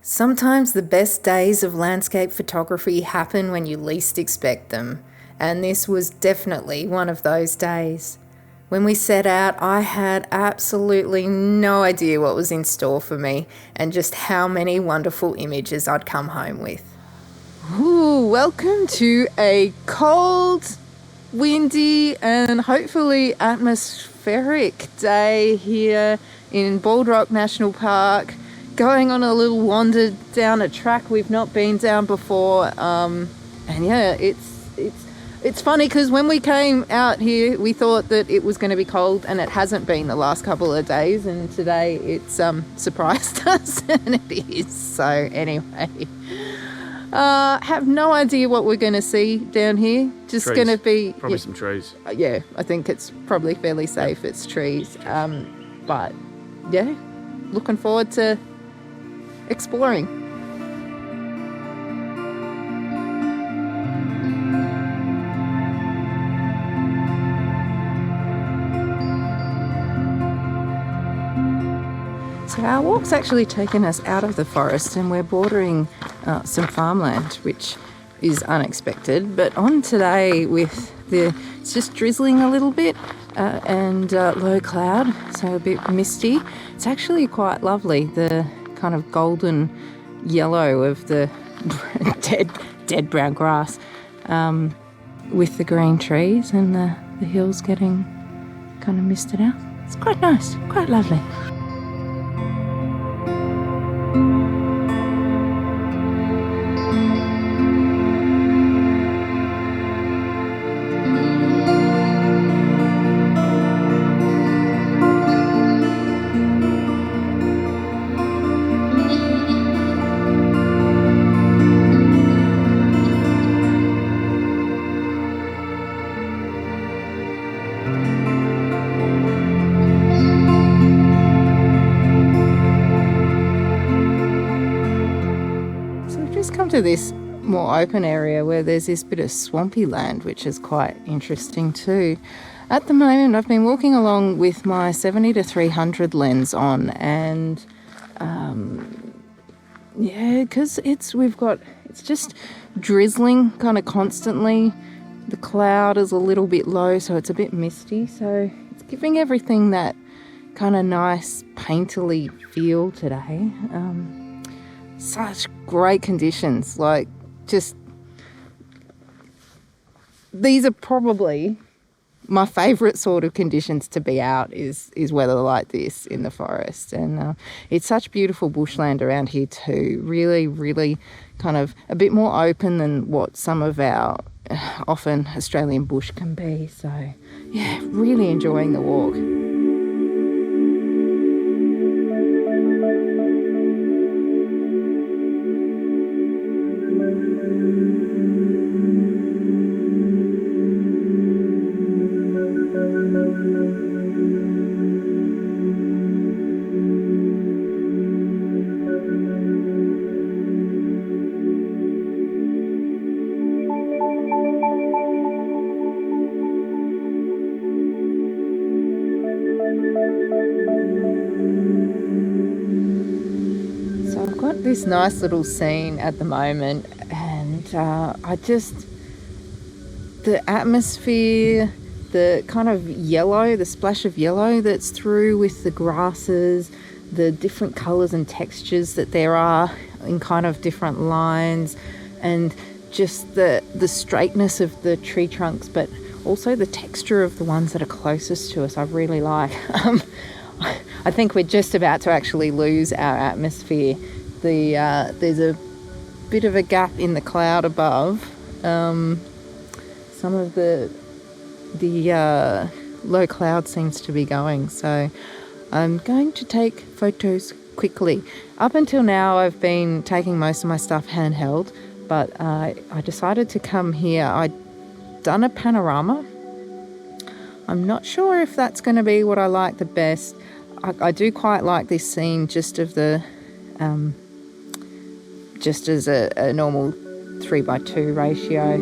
Sometimes the best days of landscape photography happen when you least expect them, and this was definitely one of those days. When we set out, I had absolutely no idea what was in store for me and just how many wonderful images I'd come home with. Ooh, welcome to a cold, windy and hopefully atmospheric day here in Bald Rock National Park. Going on a little wander down a track we've not been down before, and yeah, it's funny because when we came out here we thought that it was going to be cold, and it hasn't been the last couple of days, and today it's surprised us and it is. So anyway, have no idea what we're going to see down here. Just going to be probably some trees. Yeah, I think it's probably fairly safe. It's trees, but yeah, looking forward to exploring. So our walk's actually taken us out of the forest, and we're bordering some farmland, which is unexpected. But on today it's just drizzling a little bit and low cloud, so a bit misty. It's actually quite lovely, the kind of golden yellow of the dead brown grass with the green trees and the hills getting kind of misted out. It's quite nice, quite lovely. Come to this more open area where there's this bit of swampy land, which is quite interesting too. At the moment I've been walking along with my 70-300 lens on, and because it's just drizzling kind of constantly. The cloud is a little bit low, so it's a bit misty, so it's giving everything that kind of nice painterly feel today. Such great conditions, like just these are probably my favourite sort of conditions to be out is weather like this in the forest. And it's such beautiful bushland around here too, really kind of a bit more open than what some of our often Australian bush can be. So yeah, really enjoying the walk. This nice little scene at the moment, and the atmosphere, the kind of yellow, the splash of yellow that's through with the grasses, the different colours and textures that there are in kind of different lines, and just the straightness of the tree trunks, but also the texture of the ones that are closest to us I really like. I think we're just about to actually lose our atmosphere. There's a bit of a gap in the cloud above. Some of the low cloud seems to be going, so I'm going to take photos quickly. Up until now I've been taking most of my stuff handheld, but I decided to come here. I'd done a panorama. I'm not sure if that's going to be what I like the best. I do quite like this scene just of the just as a normal 3:2 ratio.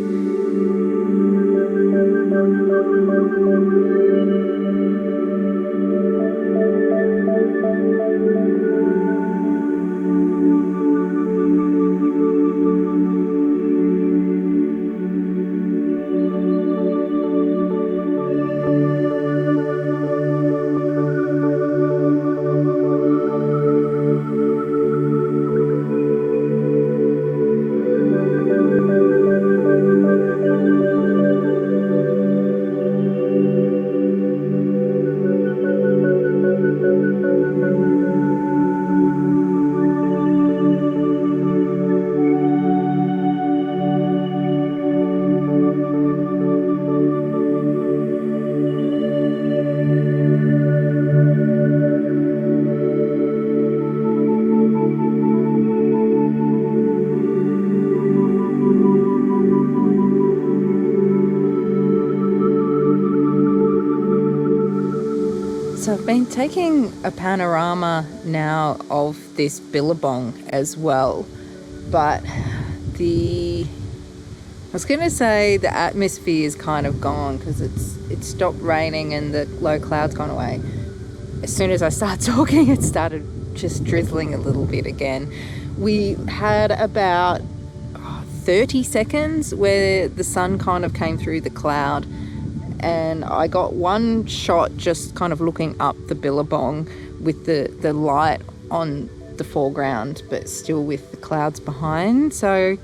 been taking a panorama now of this billabong as well, but I was going to say the atmosphere is kind of gone because it stopped raining and the low clouds gone away. As soon as I started talking, it started just drizzling a little bit again. We had about 30 seconds where the sun kind of came through the cloud, and I got one shot just kind of looking up the billabong with the light on the foreground but still with the clouds behind, so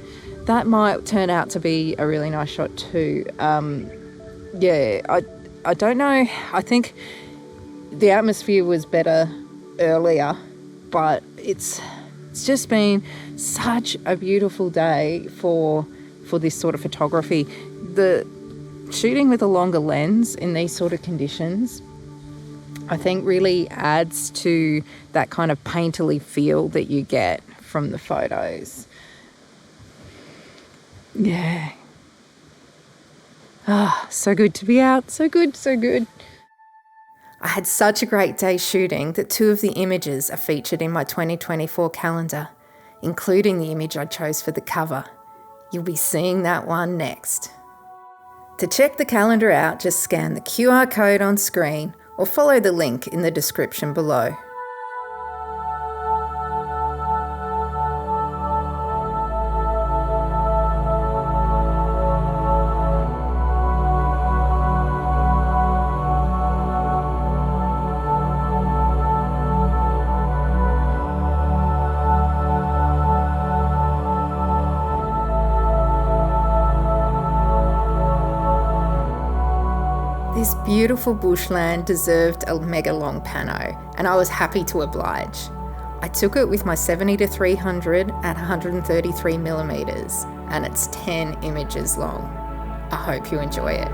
that might turn out to be a really nice shot too. I don't know, I think the atmosphere was better earlier, but it's just been such a beautiful day for this sort of photography. The shooting with a longer lens in these sort of conditions, I think, really adds to that kind of painterly feel that you get from the photos. Yeah. So good to be out. So good, so good. I had such a great day shooting that 2 of the images are featured in my 2024 calendar, including the image I chose for the cover. You'll be seeing that one next. To check the calendar out, just scan the QR code on screen or follow the link in the description below. This beautiful bushland deserved a mega long pano, and I was happy to oblige. I took it with my 70-300 at 133mm, and it's 10 images long. I hope you enjoy it.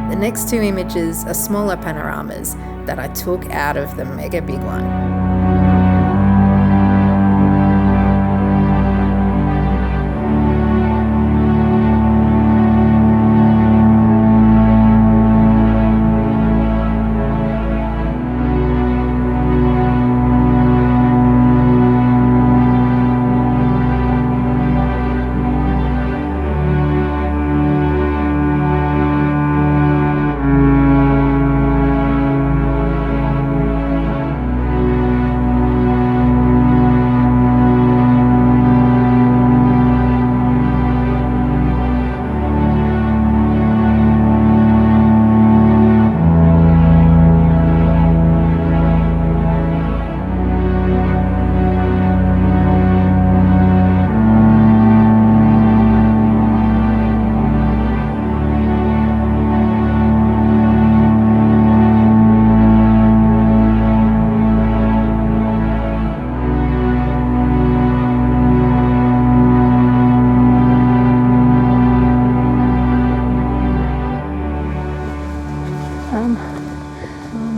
The next 2 images are smaller panoramas that I took out of the mega big one.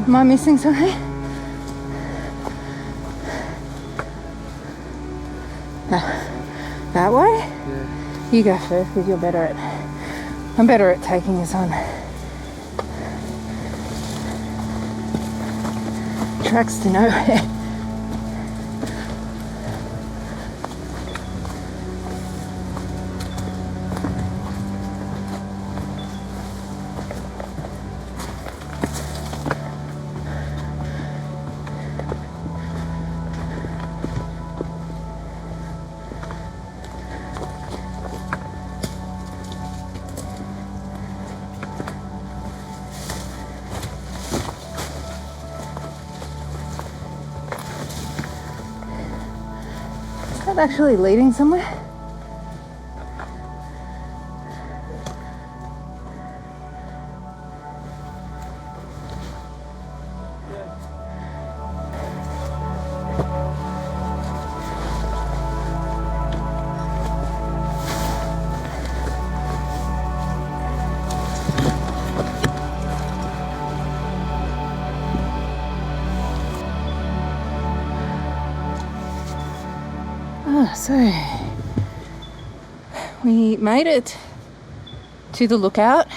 Am I missing something? That way? Yeah. You go first because I'm better at taking this on. Tracks to nowhere. Is that actually leading somewhere? So we made it to the lookout,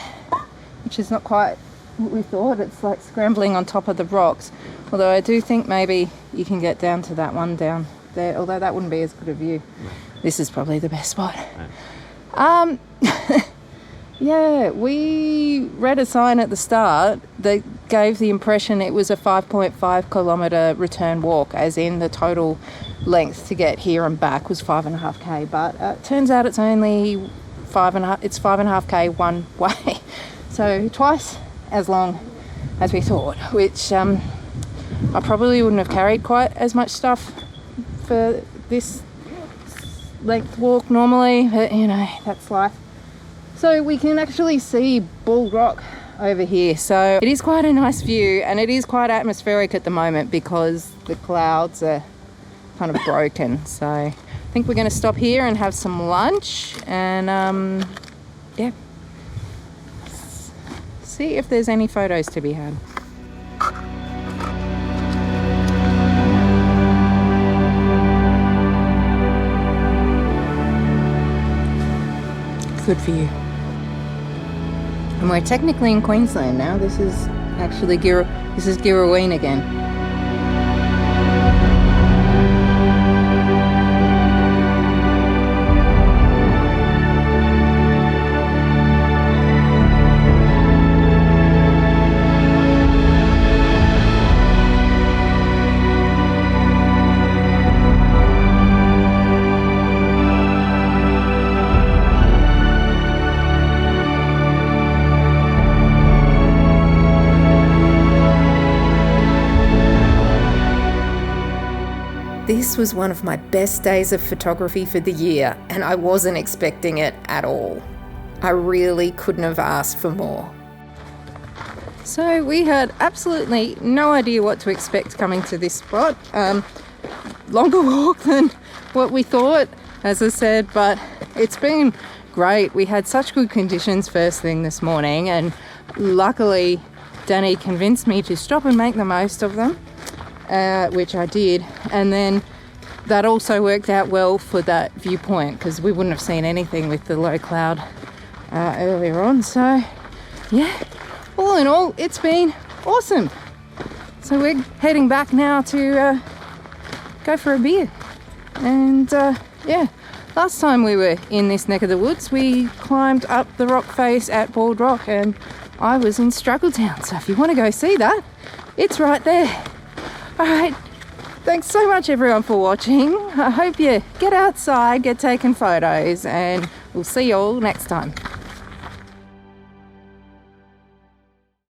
which is not quite what we thought. It's like scrambling on top of the rocks, although I do think maybe you can get down to that one down there, although that wouldn't be as good a view. This is probably the best spot. Yeah, we read a sign at the start that gave the impression it was a 5.5 kilometre return walk, as in the total length to get here and back was 5.5k, but it turns out it's only 5.5k one way, so twice as long as we thought, which I probably wouldn't have carried quite as much stuff for this length walk normally, but you know, that's life. So we can actually see Bald Rock over here, so it is quite a nice view, and it is quite atmospheric at the moment because the clouds are kind of broken. So I think we're going to stop here and have some lunch and yeah, see if there's any photos to be had. Good for you. And we're technically in Queensland now. This is actually Girraween again. This was one of my best days of photography for the year, and I wasn't expecting it at all. I really couldn't have asked for more. So we had absolutely no idea what to expect coming to this spot. Longer walk than what we thought, as I said, but it's been great. We had such good conditions first thing this morning, and luckily Danny convinced me to stop and make the most of them. Which I did, and then that also worked out well for that viewpoint because we wouldn't have seen anything with the low cloud earlier on. So yeah, all in all, it's been awesome. So we're heading back now to go for a beer. And yeah, last time we were in this neck of the woods, we climbed up the rock face at Bald Rock, and I was in Struggletown. So if you want to go see that, it's right there. Alright, thanks so much everyone for watching. I hope you get outside, get taking photos, and we'll see you all next time.